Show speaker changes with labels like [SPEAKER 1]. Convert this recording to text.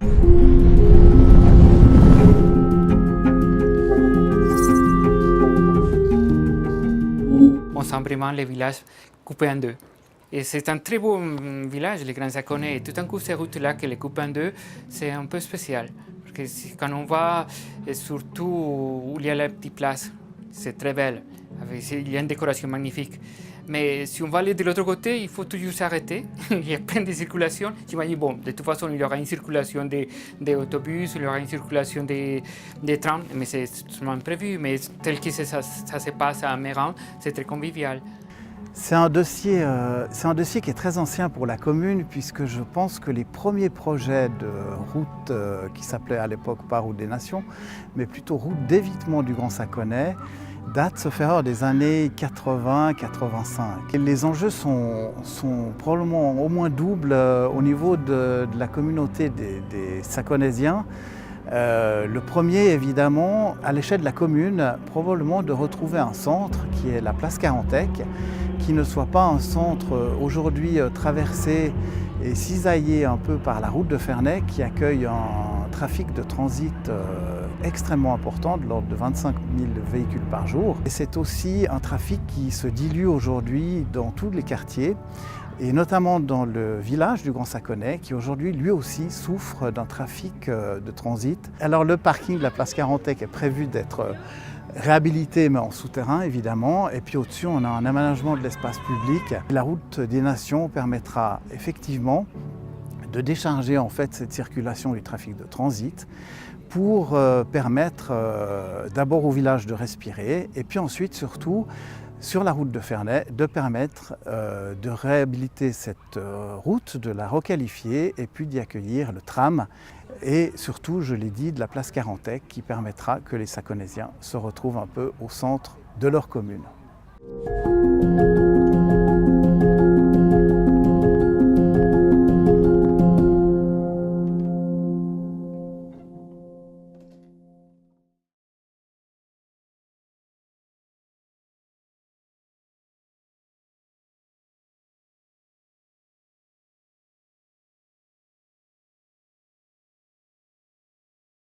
[SPEAKER 1] On sent vraiment le village coupé en deux. Et c'est un très beau village, les Grands Saconais. Et tout d'un coup, ces routes-là qui les coupent en deux, c'est un peu spécial. Parce que quand on va, et surtout où il y a la petite place, c'est très belle. Il y a une décoration magnifique. Mais si on va aller de l'autre côté, il faut toujours s'arrêter. Il y a plein de circulations. J'imagine, bon, de toute façon, il y aura une circulation des autobus, il y aura une circulation des trams, mais c'est seulement prévu. Mais tel que ça se passe à Meyran, c'est très convivial.
[SPEAKER 2] C'est un dossier qui est très ancien pour la commune, puisque je pense que les premiers projets de route, qui s'appelaient à l'époque pas route des Nations, mais plutôt route d'évitement du Grand Saconnet, datent, sauf erreur, des années 80-85. Les enjeux sont probablement au moins doubles au niveau de la communauté des Saconaisiens. Le premier, évidemment, à l'échelle de la commune, probablement de retrouver un centre qui est la place Carantec, qui ne soit pas un centre aujourd'hui traversé et cisaillé un peu par la route de Ferney, qui accueille un trafic de transit extrêmement important, de l'ordre de 25 000 véhicules par jour. Et c'est aussi un trafic qui se dilue aujourd'hui dans tous les quartiers, et notamment dans le village du Grand Saconnet, qui aujourd'hui lui aussi souffre d'un trafic de transit. Alors le parking de la place Carantec est prévu d'être réhabilité, mais en souterrain évidemment, et puis au-dessus on a un aménagement de l'espace public. La route des Nations permettra effectivement de décharger en fait cette circulation du trafic de transit pour permettre d'abord au village de respirer, et puis ensuite surtout sur la route de Ferney, de permettre de réhabiliter cette route, de la requalifier et puis d'y accueillir le tram et surtout, je l'ai dit, de la place Carantec qui permettra que les Saconaisiens se retrouvent un peu au centre de leur commune.